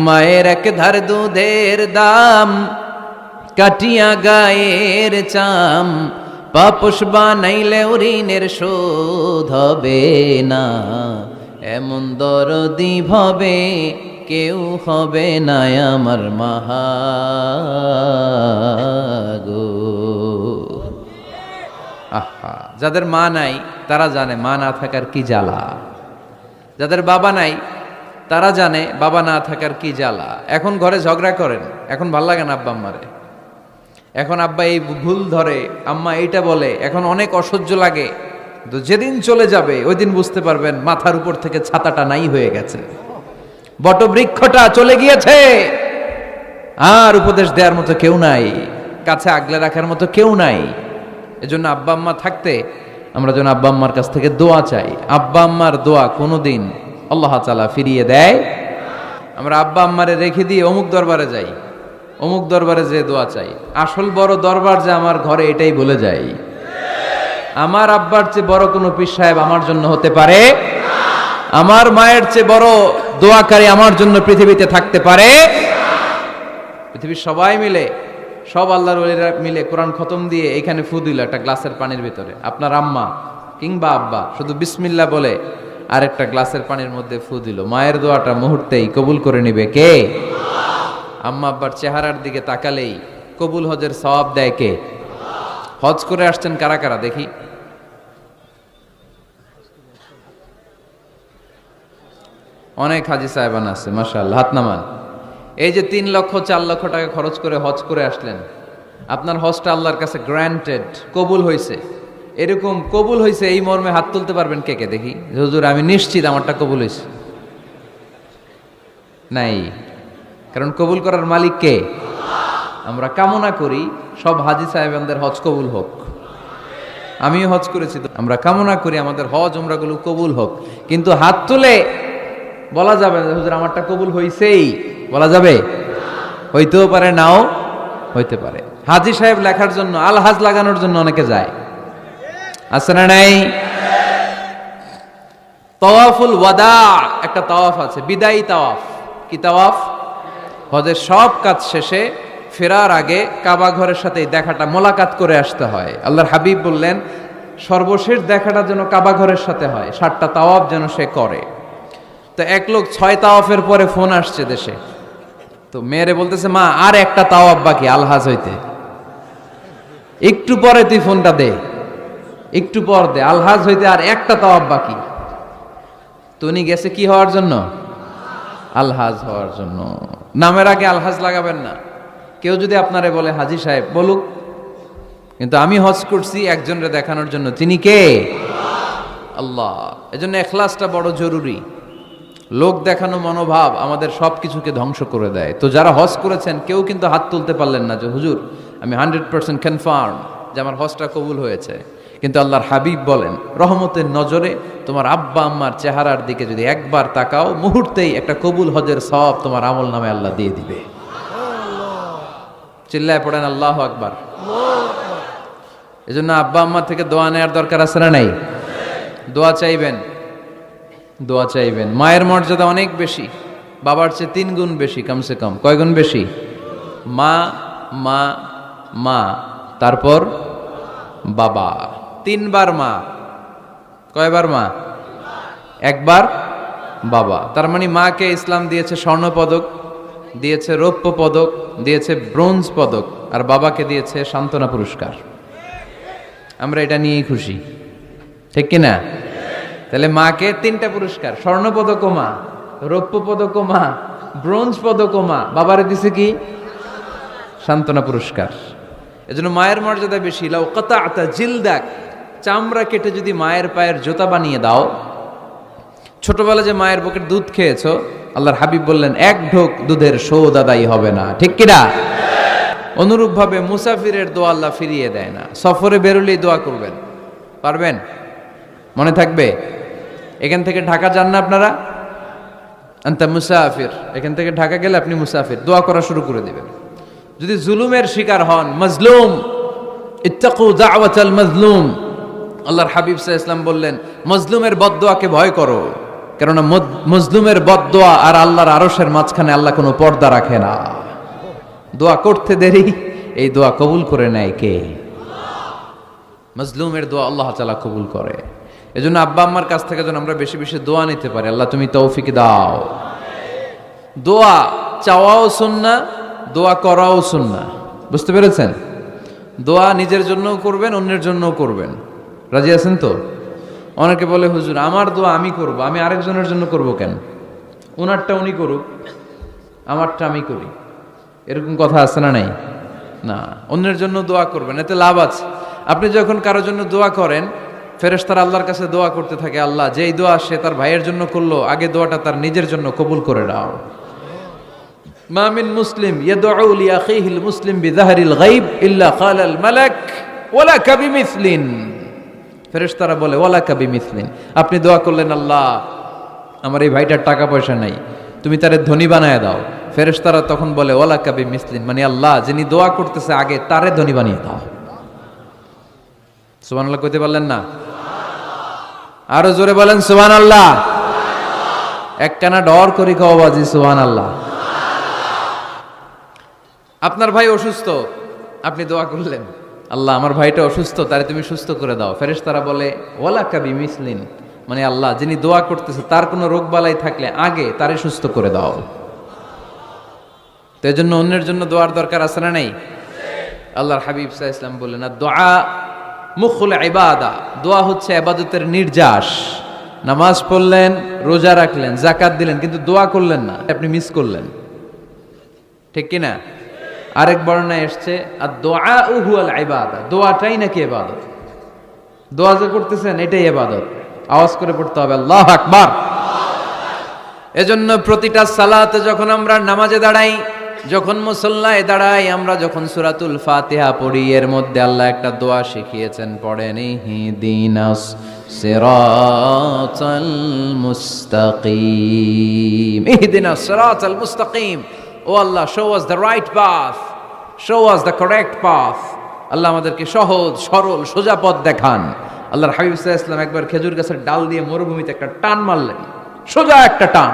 মায়ের এক ধার দুধের দাম, কাটিয়া গায়ের চাম, পাপস বানাইলেও ঋণের শোধ হবে না। এমন দরদি ভবে কেউ হবে না আমার মাহাগো। আহা, যাদের মা নাই তারা জানে মা না থাকার কি জ্বালা। যাদের বাবা নাই তারা জানে বাবা না থাকার কি জ্বালা। এখন ঘরে ঝগড়া করেন, এখন ভাল লাগে না আব্বা আম্মারে, এখন আব্বা এই ভুল ধরে, আম্মা এইটা বলে, এখন অনেক অসহ্য লাগে। তো যেদিন চলে যাবে ওই দিন বুঝতে পারবেন মাথার উপর থেকে ছাতাটা নাই হয়ে গেছে, বটবৃক্ষটা চলে গিয়েছে, আর উপদেশ দেওয়ার মতো কেউ নাই, কাছে আগলে রাখার মতো কেউ নাই। এজন্য আব্বা আম্মা থাকতে আমরা যেন আব্বা আম্মার কাছ থেকে দোয়া চাই। আব্বা আম্মার দোয়া কোনোদিন আল্লাহ তাআলা ফিরিয়ে দেয়। আমরা আব্বা আম্মারে রেখে দিয়ে অমুক দরবারে যাই, অমুক দরবারে যে দোয়া চাই, আসল বড় দরবার যে আমার ঘরে এটাই বলে যাই। আমার আব্বার চেয়ে বড় কোনো পীর সাহেব আমার জন্য হতে পারে, আমার মায়ের চেয়ে বড় দোয়াকারী আমার জন্য পৃথিবীতে থাকতে পারে। পৃথিবীর সবাই মিলে, সব আল্লাহর ওলিরা মিলে কোরআন খতম দিয়ে এখানে ফু দিল একটা গ্লাসের পানির ভিতরে, আপনার আম্মা কিংবা আব্বা শুধু বিসমিল্লাহ বলে আর একটা গ্লাসের পানির মধ্যে ফু দিল, মায়ের দোয়াটা মুহূর্তেই কবুল করে নিবে কে? আম্মা আব্বার চেহারার দিকে তাকালেই কবুল হজের সওয়াব দেয় কে? হজ করে আসছেন কারা কারা দেখি? অনেক হাজি সাহেবান আছে, মাশাআল্লাহ, হাত নামান। এই যে 3 লক্ষ 4 লক্ষ টাকা খরচ করে হজ করে আসলেন, আপনার হজটা আল্লাহর কাছে গ্র্যান্টেড, কবুল হয়েছে। এরকম কবুল হয়েছে এই মর্মে হাত তুলতে পারবেন কে কে দেখি? হুজুর আমি নিশ্চিত আমারটা কবুল হয়েছে। নাই, কারণ কবুল করার মালিক কে? আমরা কামনা করি সব হাজি সাহেবদের হজ কবুল হোক। আমিও হজ করেছি, আমরা কামনা করি আমাদের হজ উমরাগুলো কবুল হোক, কিন্তু হাত তুলে বলা যাবে না হুজুর আমারটা কবুল হইছেই, বলা যাবে? হইতেও পারে, নাও হইতে পারে। হাজি সাহেব লেখার জন্য, আল হাজ লাগানোর জন্য অনেকে যায়, আছে না নাই? তাওয়াফুল ওয়াদা একটা তাওয়াফ আছে, বিদায়ী তাওয়াফ। কি তাওয়াফ? হজের সব কাজ শেষে ফেরার আগে কাবা ঘরের সাথে দেখাটা, মোলাকাত করে আসতে হয়। আল্লাহর হাবিব বললেন সর্বশেষ দেখাটা যেন কাবা ঘরের সাথে হয়, 7টা তাওয়াফ যেন সে করে। তো এক লোক 6 তাওয়াফের পরে ফোন আসছে দেশে, তো মেয়েরে বলতেছে মা আর একটা তাওয়াফ বাকি আলহাজ হইতে, একটু পরে তুই ফোনটা দে, একটু পর দে, আলহাজ হইতে আর একটা তাওয়াফ বাকি। তো উনি গেছে কি হওয়ার জন্য? আলহাজ হওয়ার জন্য। নামের আগে আলহাজ লাগাবেন না। কেউ যদি আপনারে বলে হাজি সাহেব, বলুক, কিন্তু আমি হজ করছি একজনরে দেখানোর জন্য, তিনি কে? আল্লাহ। এজন্য ইখলাসটা বড় জরুরি। লোক দেখানো মনোভাব আমাদের সব কিছুকে ধ্বংস করে দেয়। তো যারা হজ করেছেন কেউ কিন্তু হাত তুলতে পারলেন না যে হুজুর আমি 100% কনফার্ম যে আমার হজটা কবুল হয়েছে। কিন্তু আল্লাহর হাবিব বলেন রহমতের নজরে তোমার আব্বা আম্মার চেহারার দিকে যদি একবার তাকাও, মুহূর্তেই একটা কবুল হজের সওয়াব তোমার আমল নামে আল্লাহ দিয়ে দিবে। চিল্লায় পড়েন আল্লাহু আকবার। এজন্য আব্বা আম্মা থেকে দোয়া নেওয়ার দরকার আছে না নাই? দোয়া চাইবেন, দোয়া চাইবেন। মায়ের মর্যাদা অনেক বেশি, বাবার চেয়ে 3 গুণ বেশি, কমসে কম। কয় গুণ বেশি? মা মা মা, তারপর বাবা। 3 বার মা। কয়বার মা? 1 বার বাবা। তার মানে মাকে ইসলাম দিয়েছে স্বর্ণ পদক, দিয়েছে রৌপ্য পদক, দিয়েছে ব্রোঞ্জ পদক, আর বাবাকে দিয়েছে সান্ত্বনা পুরস্কার। আমরা এটা নিয়েই খুশি, ঠিক কিনা? তাহলে মাকে 3টা পুরস্কার, স্বর্ণ পদকও মা, রৌপ্য পদকও মা, ব্রোঞ্জ পদকও মা, বাবারে দিছে কি? সান্ত্বনা পুরস্কার। এজন্য মায়ের মর্যাদা বেশি। লাউ কাতাআতা জিলদাক, চামড়া কেটে যদি মায়ের পায়ের জুতা বানিয়ে দাও। ছোটবেলা যে মায়ের বুকের দুধ খেয়েছো, আল্লাহর হাবিব বললেন 1 ঢোক দুধের শোধ আদায় হবে না, ঠিক কিনা? অনুরূপ ভাবে মুসাফিরের দোয়া আল্লাহ ফিরিয়ে দেয় না। সফরে বেরোলেই দোয়া করবেন, পারবেন? মনে থাকবে? এখান থেকে ঢাকা যান না আপনারা? আনতা মুসাফির, এখান থেকে ঢাকা গেলে আপনি মুসাফির, দোয়া করা শুরু করে দিবেন। যদি জুলুমের শিকার হন, মাজলুম, ইত্তাকু দাওয়াতাল মাজলুম, আল্লাহর হাবিব সাল্লাল্লাহু আলাইহি ওয়াসাল্লাম বললেন মজলুমের বদদোয়াকে ভয় করো, কেননা মজলুমের বদদোয়া আর আল্লাহর আরশের মাঝখানে আল্লাহ কোনো পর্দা রাখে না। দোয়া করতে দেরি, এই দোয়া কবুল করে নেয় কে? মজলুমের দোয়া আল্লাহ তাআলা কবুল করে। এজন্য আব্বা আম্মার কাছ থেকে যেন আমরা বেশি বেশি দোয়া নিতে পারি। আল্লাহ তুমি তৌফিক দাও। দোয়া চাওয়াও সুন্নাহ, দোয়া করাও সুন্নাহ। বুঝতে পেরেছেন? দোয়া নিজের জন্যও করবেন, অন্যের জন্যও করবেন। রাজি আছেন তো? অনেকে বলে হুজুর আমার দোয়া আমি করব, আমি আরেকজনের জন্য করব কেন? ওনারটা উনি করুক, আমারটা আমি করি, এরকম কথা আছে না নাই? না, অন্যের জন্য দোয়া করবেন, এতে লাভ আছে। আপনি যখন কারোর জন্য দোয়া করেন, ফেরেশতারা আল্লাহর কাছে দোয়া করতে থাকে, আল্লাহ যেই দোয়া সে তার ভাইয়ের জন্য করলো, আগে দোয়াটা তার নিজের জন্য কবুল করে দাও। মা মিন মুসলিম ইয়াদউ লিআখিহিল মুসলিম বিযাহরিল গায়ব ইল্লা ক্বালাল মালাক ওয়ালাকা বিমিসলিন। ফেরেশতারা বলে ওয়ালাকা বিমিসলিন, আপনি দোয়া করলেন আল্লাহ আমার এই ভাইটার টাকা পয়সা নাই, তুমি তারে ধনী বানায় দাও। ফেরেশতারা তখন বলে ওয়ালাকা বিমিসলিন, মানে আল্লাহ যিনি দোয়া করতেছে আগে তারে ধনী বানিয়ে দাও। সুবহানাল্লাহ কইতে পারলেন না? আরো জোরে বলেন সুবহানাল্লাহ। একখানা ডর করি খাওয়া বাজি সুবহানাল্লাহ। আপনার ভাই অসুস্থ, আপনি দোয়া করলেন আল্লাহ আমার ভাইটা অসুস্থ, তারে তুমি সুস্থ করে দাও। ফেরেশতারা বলে ওয়ালাকা বিমিসলিন, মানে আল্লাহ যিনি দোয়া করতেছে তার কোনো রোগ বালাই থাকলে আগে তারে সুস্থ করে দাও। তো এজন্য অন্যের জন্য দোয়ার দরকার আছে না নাই? আল্লাহর হাবিব সাল্লাল্লাহু আলাইহি ওয়াসাল্লাম বললেন দোয়া মুখুল ইবাদা, দোয়া হচ্ছে ইবাদতের নির্যাস। নামাজ পড়লেন, রোজা রাখলেন, যাকাত দিলেন, কিন্তু দোয়া করলেন না, আপনি মিস করলেন, ঠিক কি না? আরেক বর্ণনায় এসেছে আদ-দুআউ হুয়াল ইবাদা, দোয়াটাই নাকি ইবাদত। দোয়া যে করতেছেন এটাই ইবাদত। আওয়াজ করে পড়তে হবে আল্লাহু আকবার। এজন্য প্রতিটা সালাতে যখন আমরা নামাজে দাঁড়াই, যখন মুসল্লায় দাঁড়াই, আমরা যখন সূরাতুল ফাতিহা পড়ি, এর মধ্যে আল্লাহ একটা দোয়া শিখিয়েছেন, পড়েন ইহদিনাস সিরাতাল মুস্তাকিম। ইহদিনাস সিরাতাল মুস্তাকিম, O Allah show us the right path, show us the correct path. Allah আমাদেরকে সহজ সরল সোজা পথ দেখান। আল্লাহর হাবিব সাল্লাল্লাহু আলাইহি ওয়াসাল্লাম একবার খেজুর গাছের ডাল দিয়ে মরুভূমিতে একটা টান মারলেন, সোজা একটা টান।